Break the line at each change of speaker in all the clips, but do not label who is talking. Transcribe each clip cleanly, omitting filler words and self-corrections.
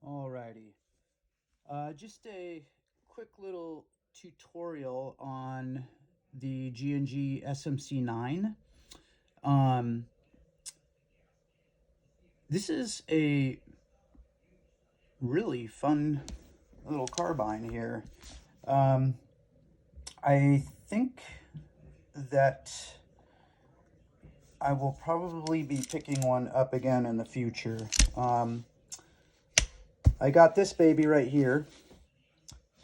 Alrighty. Just a quick little tutorial on the G&G SMC-9. Um, this is a really fun little carbine here. I think that I will probably be picking one up again in the future. I got this baby right here,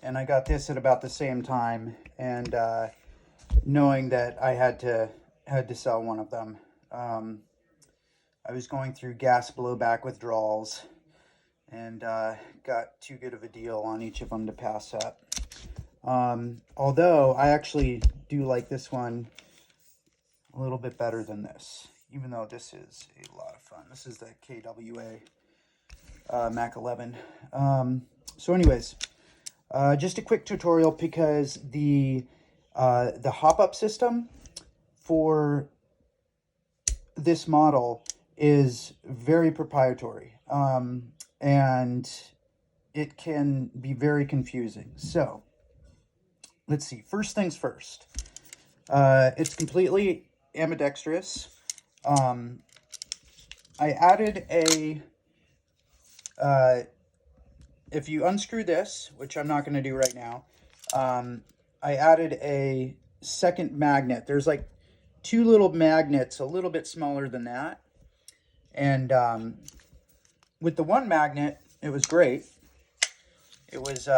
and I got this at about the same time, and knowing that I had to sell one of them. I was going through gas blowback withdrawals, and got too good of a deal on each of them to pass up. Although I actually do like this one a little bit better than this, even though this is a lot of fun. This is the KWA Mac 11. So anyways, just a quick tutorial because the hop-up system for this model is very proprietary, and it can be very confusing. So let's see. First things first. It's completely ambidextrous. I added a if you unscrew this, which I'm not going to do right now, I added a second magnet. There's like two little magnets, a little bit smaller than that. And with the one magnet, it was great. It was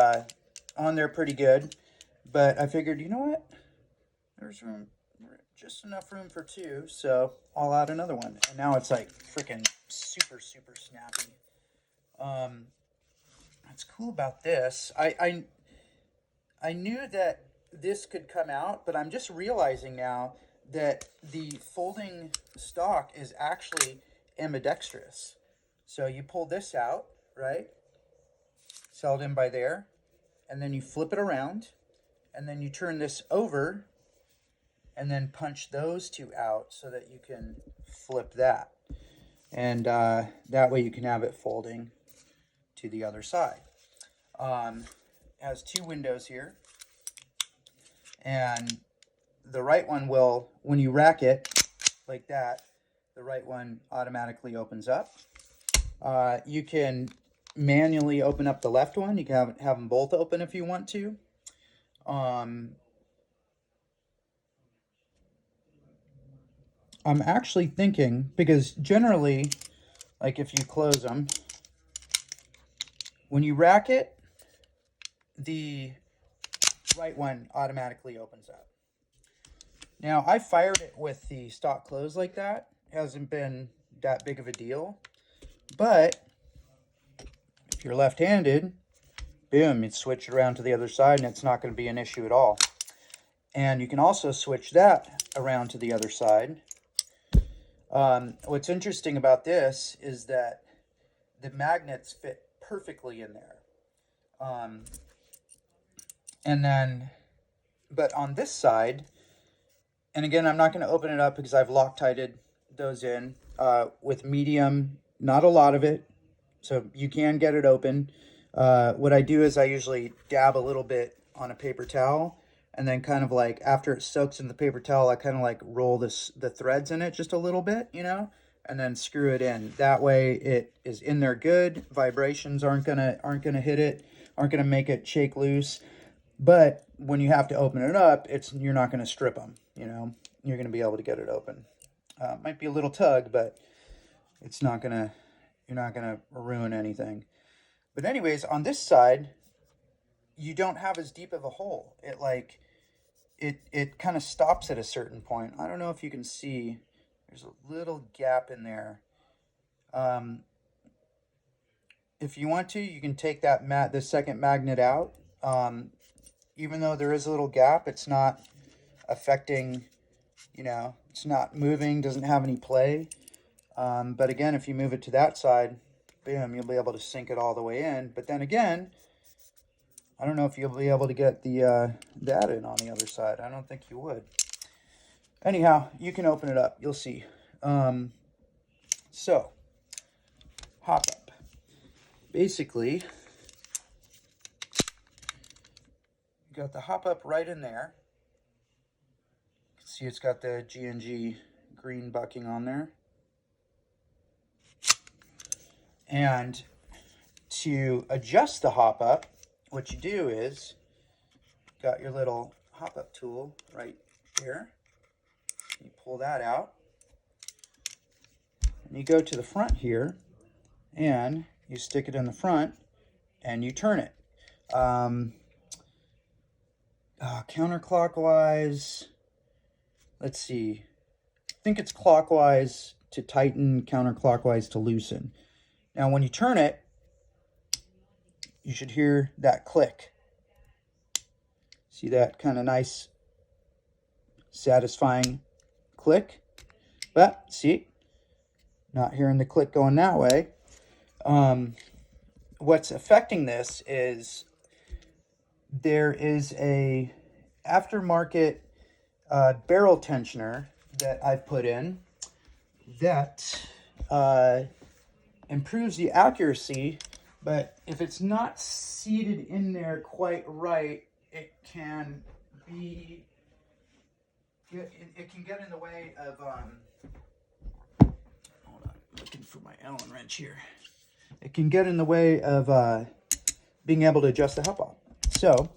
on there pretty good. But I figured, you know what? There's room, just enough room for two. So I'll add another one. And now it's like freaking super, super snappy. What's cool about this, I knew that this could come out, but I'm just realizing now that the folding stock is actually ambidextrous. So you pull this out, right? It's held in by there, and then you flip it around, and then you turn this over, and then punch those two out so that you can flip that. And that way you can have it folding to the other side. Has two windows here, and the right one will, when you rack it like that, the right one automatically opens up. You can manually open up the left one. You can have them both open if you want to. I'm actually thinking, because generally, like if you close them, when you rack it, the right one automatically opens up. Now, I fired it with the stock closed like that. It hasn't been that big of a deal. But if you're left-handed, boom, you switch it around to the other side and it's not going to be an issue at all. And you can also switch that around to the other side. What's interesting about this is that the magnets fit perfectly in there. And then, but on this side, and again, I'm not going to open it up because I've Loctited those in with medium, not a lot of it, so you can get it open. What I do is I usually dab a little bit on a paper towel, and then kind of like after it soaks in the paper towel, I kind of like roll the threads in it just a little bit, you know, and then screw it in. That way it is in there good. Vibrations aren't gonna hit it, aren't gonna make it shake loose. But when you have to open it up, you're not going to strip them, you know. You're going to be able to get it open. Might be a little tug, but it's not going to, you're not going to ruin anything. But anyways, on this side, you don't have as deep of a hole. It kind of stops at a certain point. I don't know if you can see, there's a little gap in there. If you want to, you can take the second magnet out. Even though there is a little gap, it's not affecting, you know, it's not moving, doesn't have any play. But again, if you move it to that side, boom, you'll be able to sink it all the way in. But then again, I don't know if you'll be able to get that in on the other side. I don't think you would. Anyhow, you can open it up. You'll see. So, hop up. basically, you got the hop up right in there. You can see it's got the G&G green bucking on there. And to adjust the hop up, what you do is, got your little hop up tool right here. You pull that out. And you go to the front here, and you stick it in the front, and you turn it. Counterclockwise, let's see. I think it's clockwise to tighten, counterclockwise to loosen. Now, when you turn it, you should hear that click. See that kind of nice, satisfying click? But, see, not hearing the click going that way. What's affecting this is there is a aftermarket barrel tensioner that I've put in that improves the accuracy, but if it's not seated in there quite right, it can be, it can get in the way of, hold on, looking for my Allen wrench here. It can get in the way of being able to adjust the hop up. So,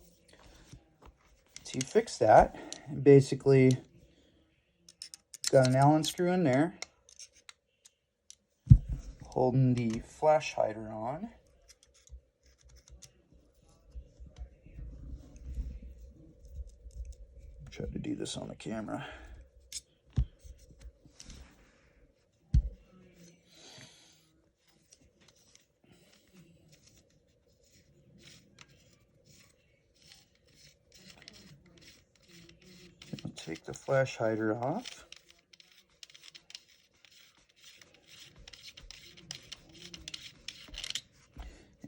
to fix that, basically, got an Allen screw in there, holding the flash hider on. Try to do this on the camera. I'll take the flash hider off.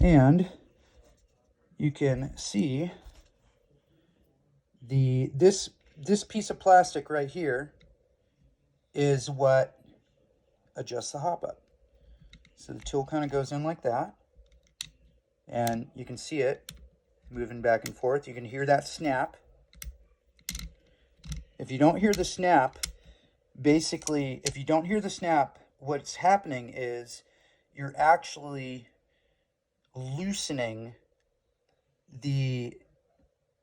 And you can see this piece of plastic right here is what adjusts the hop up. So the tool kind of goes in like that, and you can see it moving back and forth. You can hear that snap. If you don't hear the snap, basically, if you don't hear the snap, what's happening is you're actually loosening the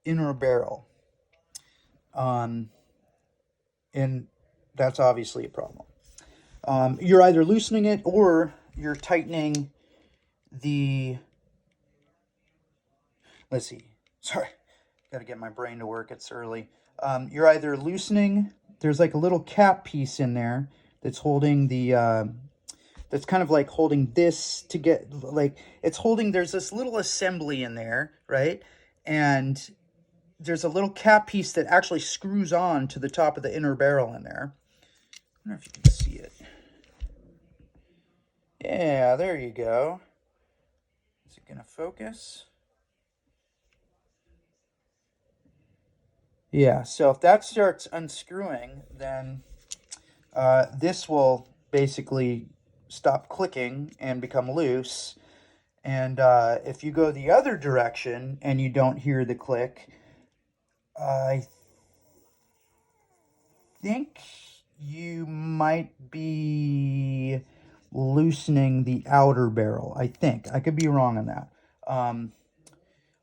inner barrel. And that's obviously a problem. You're either loosening it or you're tightening the, let's see, sorry, got to get my brain to work, it's early. You're either loosening, there's like a little cap piece in there that's holding the, that's kind of like holding this to get, like, it's holding, there's this little assembly in there, right? And there's a little cap piece that actually screws on to the top of the inner barrel in there. I don't know if you can see it. Yeah, there you go. Is it going to focus? Yeah, so if that starts unscrewing, then this will basically stop clicking and become loose. And if you go the other direction and you don't hear the click, I think you might be loosening the outer barrel. I think. I could be wrong on that.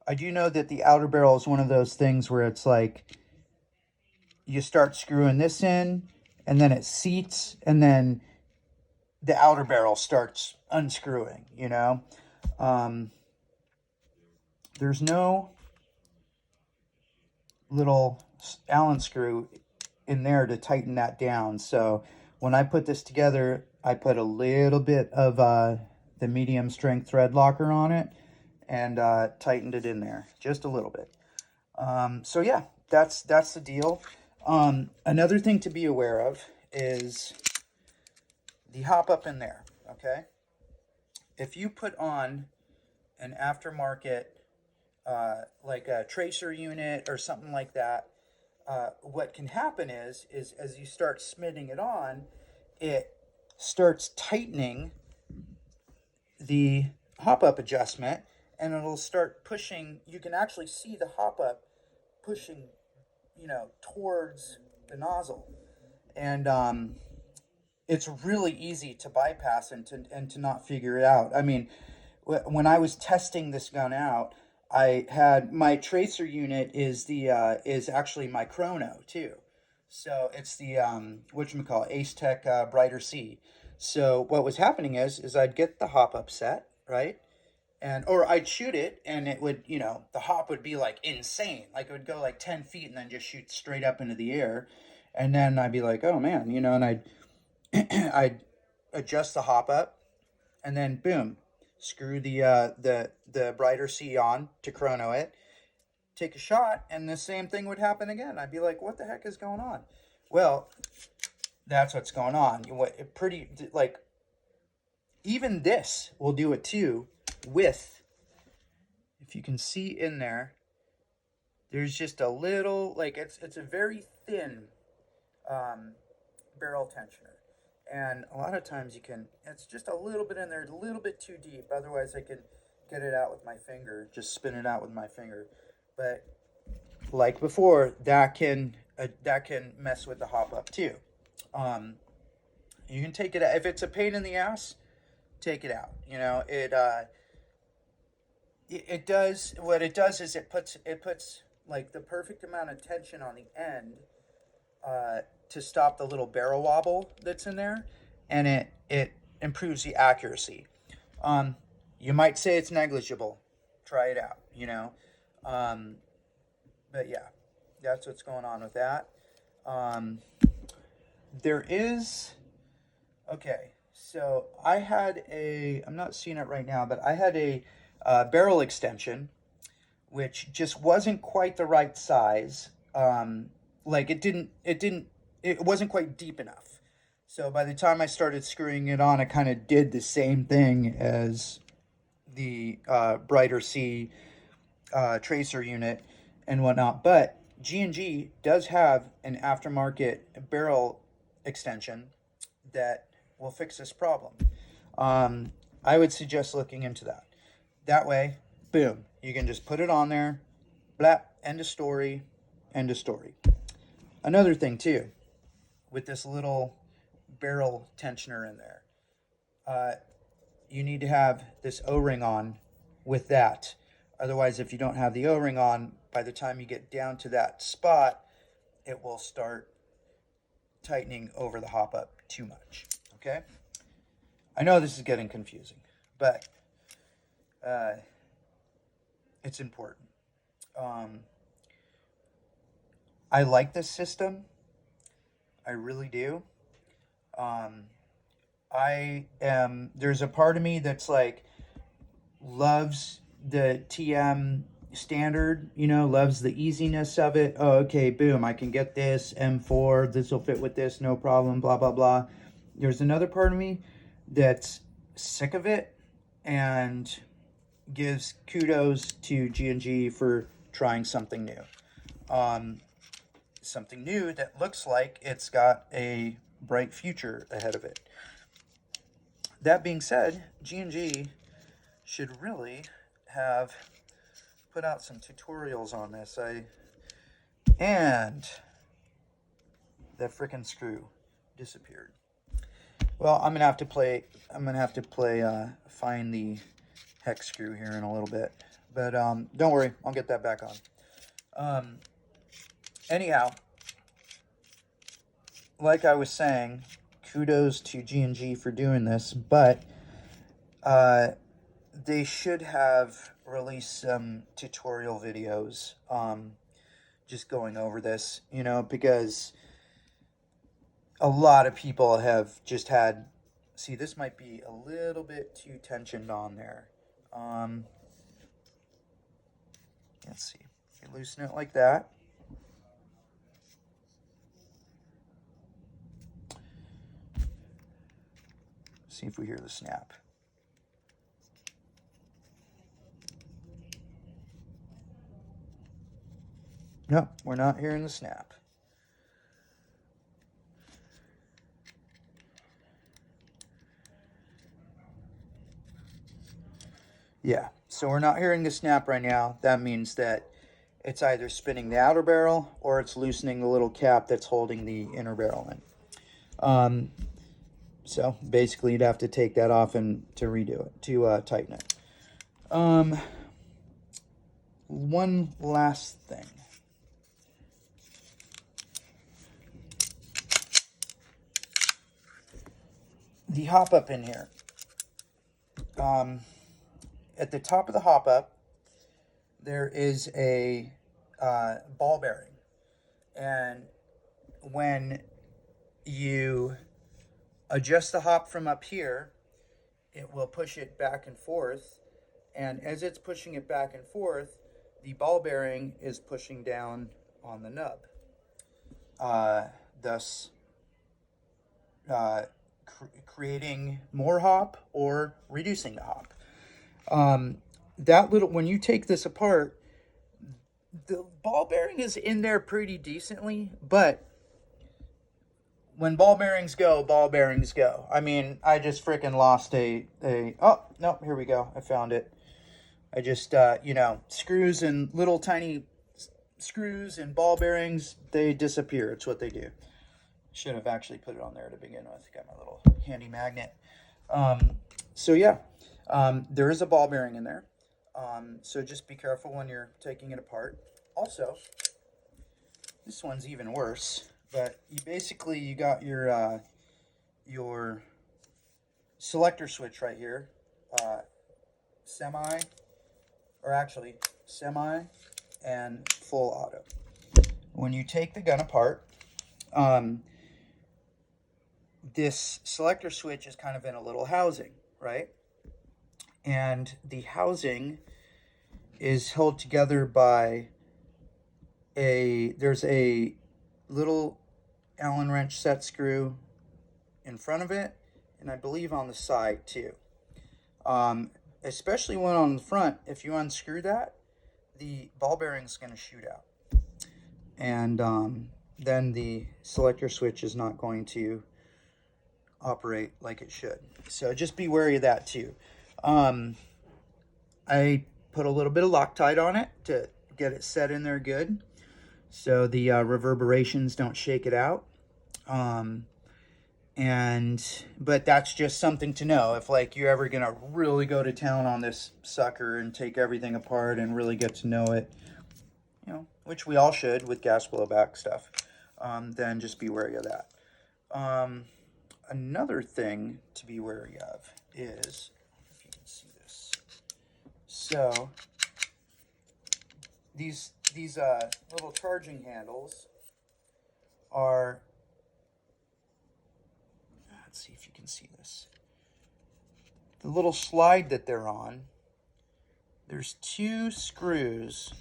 I do know that the outer barrel is one of those things where it's like you start screwing this in and then it seats and then the outer barrel starts unscrewing, you know? There's no little Allen screw in there to tighten that down. So when I put this together, I put a little bit of the medium strength thread locker on it and tightened it in there just a little bit. So yeah, that's the deal. Another thing to be aware of is the hop up in there, okay? If you put on an aftermarket like a tracer unit or something like that, what can happen is as you start smitting it on, it starts tightening the hop-up adjustment, and it'll start pushing. You can actually see the hop-up pushing, you know, towards the nozzle. And it's really easy to bypass and to not figure it out. I mean, when I was testing this gun out, I had my tracer unit is actually my chrono too. So it's the whatchamacallit, Ace Tech Brighter C. So what was happening is I'd get the hop up set, right? And or I'd shoot it and it would, you know, the hop would be like insane. Like it would go like 10 feet and then just shoot straight up into the air. And then I'd be like, oh man, you know, and I'd adjust the hop up and then boom, screw the brighter C on to chrono it, take a shot, and the same thing would happen again. I'd be like, what the heck is going on? Well, that's what's going on. What pretty like even this will do it too with, if you can see in there, there's just a little, like it's a very thin barrel tensioner. And a lot of times you can, it's just a little bit in there, a little bit too deep. Otherwise I could get it out with my finger, just spin it out with my finger. But like before, that can mess with the hop up too. You can take it out. If it's a pain in the ass, take it out. You know, it does, what it does is it puts like the perfect amount of tension on the end to stop the little barrel wobble that's in there, and it improves the accuracy. You might say it's negligible. Try it out, you know. But yeah, that's what's going on with that. There is, okay, so I had I'm not seeing it right now, but I had a barrel extension, which just wasn't quite the right size. Like it wasn't quite deep enough. So by the time I started screwing it on, I kind of did the same thing as the Brighter C tracer unit and whatnot. But G&G does have an aftermarket barrel extension that will fix this problem. I would suggest looking into that. That way, boom, you can just put it on there, blap, end of story, end of story. Another thing too, with this little barrel tensioner in there, you need to have this O-ring on with that. Otherwise, if you don't have the O-ring on, by the time you get down to that spot, it will start tightening over the hop up too much. Okay? I know this is getting confusing, but it's important. I like this system. I really do. There's a part of me that's like, loves the TM standard, you know, loves the easiness of it. Oh, okay, boom, I can get this M4, this will fit with this, no problem, blah, blah, blah. There's another part of me that's sick of it and gives kudos to G&G for trying something new. Something new that looks like it's got a bright future ahead of it. That being said, G&G should really have put out some tutorials on this. And that frickin' screw disappeared. Well, I'm gonna have to find the hex screw here in a little bit. But don't worry, I'll get that back on. Anyhow, like I was saying, kudos to G&G for doing this, but they should have released some tutorial videos just going over this, you know, because a lot of people have just had, see, this might be a little bit too tensioned on there. Let's see, you loosen it like that. See if we hear the snap. No, we're not hearing the snap. Yeah, so we're not hearing the snap right now. That means that it's either spinning the outer barrel or it's loosening the little cap that's holding the inner barrel in. So basically you'd have to take that off and to redo it, to tighten it. One last thing. The hop up in here. At the top of the hop up, there is a ball bearing. And when you adjust the hop from up here, it will push it back and forth. And as it's pushing it back and forth, the ball bearing is pushing down on the nub, thus creating more hop or reducing the hop. When you take this apart, the ball bearing is in there pretty decently, but when ball bearings go, ball bearings go. I mean, I just freaking lost oh, no, here we go. I found it. I just, screws and little tiny screws and ball bearings, they disappear. It's what they do. Should have actually put it on there to begin with. Got my little handy magnet. So yeah, there is a ball bearing in there. So just be careful when you're taking it apart. Also, this one's even worse. But you got your selector switch right here, semi and full auto. When you take the gun apart, this selector switch is kind of in a little housing, right? And the housing is held together by there's a little Allen wrench set screw in front of it, and I believe on the side too. Especially one on the front, if you unscrew that, the ball bearing is going to shoot out. And then the selector switch is not going to operate like it should. So just be wary of that too. I put a little bit of Loctite on it to get it set in there good, so the reverberations don't shake it out. But that's just something to know if like you're ever gonna really go to town on this sucker and take everything apart and really get to know it, which we all should with gas blowback stuff. Then just be wary of that. Another thing to be wary of is, if you can see this, so these little charging handles are, let's see if you can see this, the little slide that they're on, there's 2 screws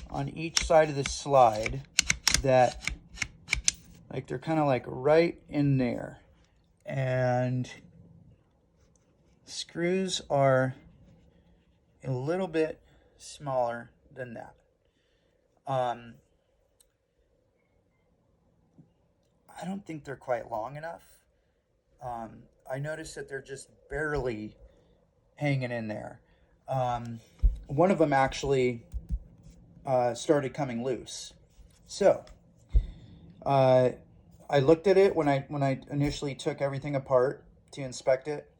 on each side of the slide that, like, they're kind of like right in there, and screws are a little bit smaller than that. I don't think they're quite long enough. I noticed that they're just barely hanging in there. One of them actually started coming loose. So I looked at it when I initially took everything apart to inspect it.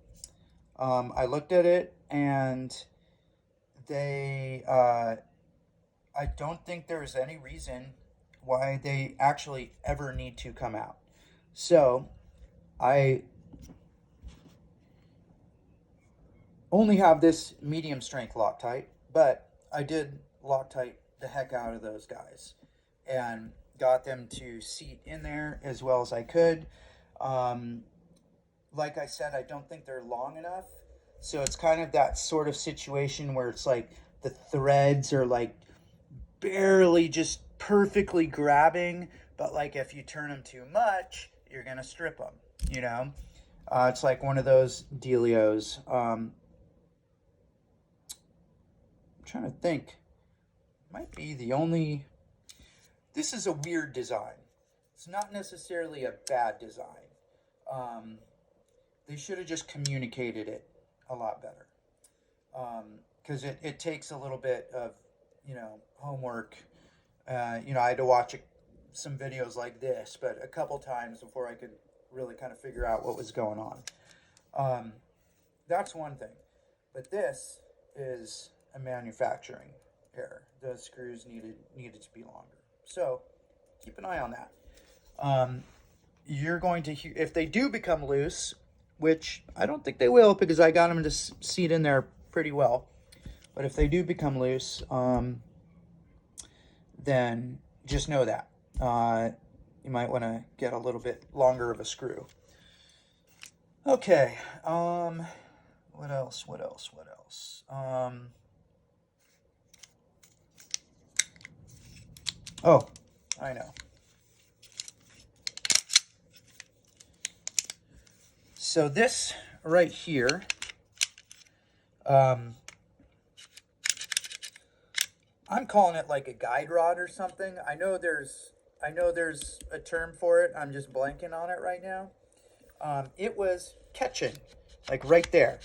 I looked at it, and I don't think there's any reason why they actually ever need to come out. So I only have this medium strength Loctite, but I did Loctite the heck out of those guys and got them to seat in there as well as I could. Like I said, I don't think they're long enough. So it's kind of that sort of situation where it's like the threads are like barely just perfectly grabbing, but like if you turn them too much, you're going to strip them, It's like one of those dealios. I'm trying to think. Might be the only... This is a weird design. It's not necessarily a bad design. They should have just communicated it a lot better. because it takes a little bit of, homework. I had to watch some videos like this, but a couple times before I could really kind of figure out what was going on. That's one thing. But this is a manufacturing error. Those screws needed to be longer. So keep an eye on that. You're going to hear, if they do become loose, which I don't think they will because I got them to seat in there pretty well. But if they do become loose, then just know that. You might want to get a little bit longer of a screw. Okay. What else? Oh, I know. So this right here, I'm calling it like a guide rod or something. I know there's a term for it. I'm just blanking on it right now. It was catching, like right there.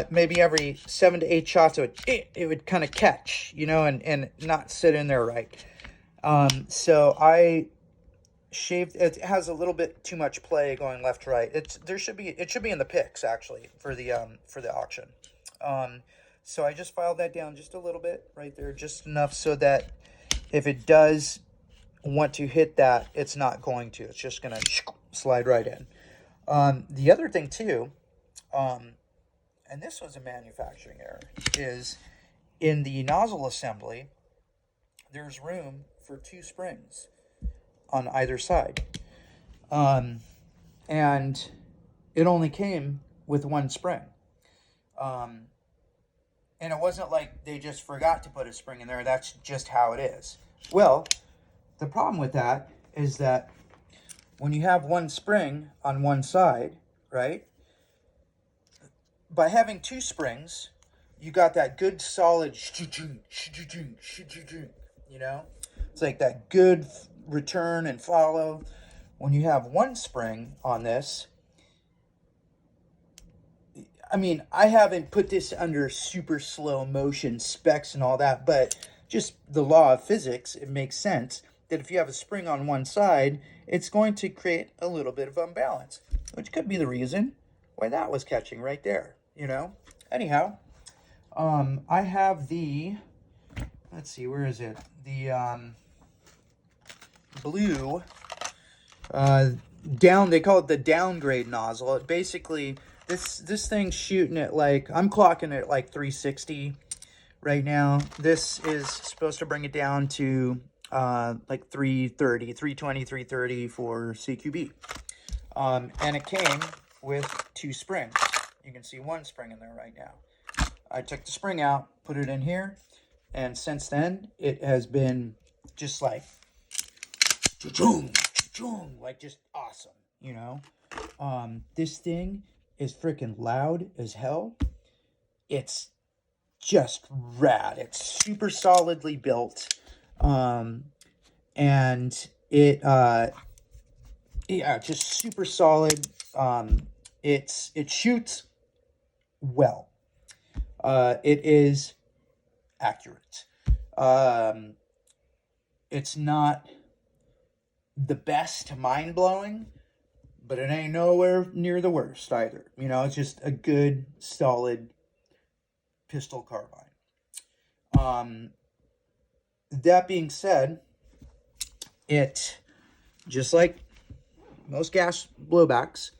Maybe every 7 to 8 shots, it would kind of catch, and not sit in there right. So I shaved. It has a little bit too much play going left to right. It should be in the picks actually for the auction. So I just filed that down just a little bit right there, just enough so that if it does want to hit that, it's not going to. It's just going to slide right in. The other thing too, and this was a manufacturing error, is in the nozzle assembly, there's room for 2 springs on either side. And it only came with 1 spring. And it wasn't like they just forgot to put a spring in there. That's just how it is. Well, the problem with that is that when you have 1 spring on one side, right? By having 2 springs, you got that good solid, It's like that good return and follow. When you have 1 spring on this, I mean, I haven't put this under super slow motion specs and all that, but just the law of physics, it makes sense that if you have a spring on one side, it's going to create a little bit of unbalance, which could be the reason why that was catching right there, Anyhow, I have the, let's see, where is it? The blue, they call it the downgrade nozzle. It basically, this thing's shooting at I'm clocking it like 360 right now. This is supposed to bring it down to like 330, 320, 330 for CQB. And it came with 2 springs. You can see 1 spring in there right now. I took the spring out, put it in here, and since then it has been just like like just awesome, This thing is freaking loud as hell. It's just rad. It's super solidly built. And it just super solid. It shoots well. It is accurate. It's not the best, mind-blowing, but it ain't nowhere near the worst either. It's just a good, solid pistol carbine. That being said, it, just like most gas blowbacks,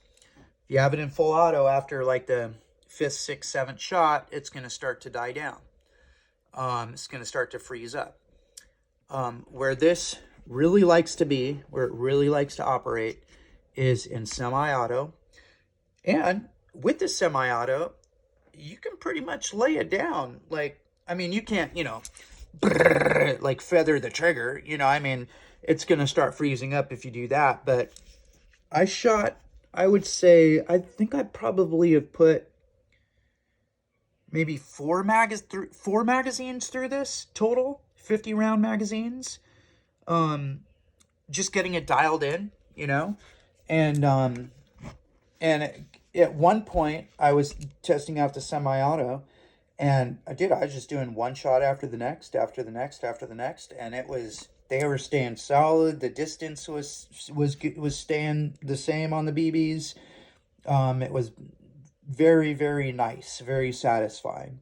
if you have it in full auto after like the 5th, 6th, 7th shot, it's going to start to die down. It's going to start to freeze up. Where this really likes to be, where it really likes to operate, is in semi-auto. And with the semi-auto, you can pretty much lay it down. You can't, like feather the trigger. It's going to start freezing up if you do that. But I think I probably have put maybe 4 magazines through this total, 50 round magazines. Just getting it dialed in, and at one point I was testing out the semi-auto And I was just doing one shot after the next, after the next, after the next, and they were staying solid. The distance was staying the same on the BBs. It was very, very nice, very satisfying.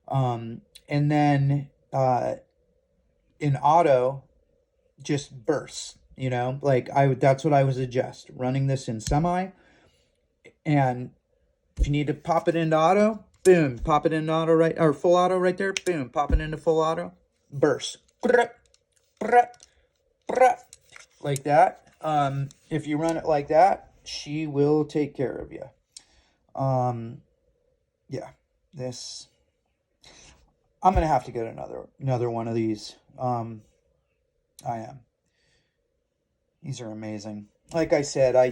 And then in auto, just bursts, like that's what I would suggest, running this in semi. And if you need to pop it into auto, boom, pop it into auto right, or full auto right there, boom, pop it into full auto, burst. Like that. If you run it like that, she will take care of you. Yeah, I'm gonna have to get another one of these. I am. These are amazing. Like I said, I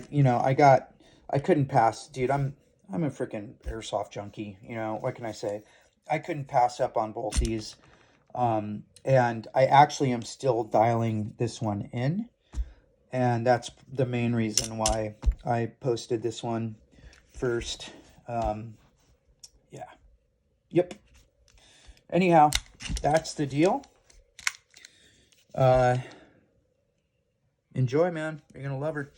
couldn't pass, dude. I'm a freaking airsoft junkie. What can I say? I couldn't pass up on both these. And I actually am still dialing this one in. And that's the main reason why I posted this one first. Yeah. Yep. Anyhow, that's the deal. Enjoy, man. You're going to love her.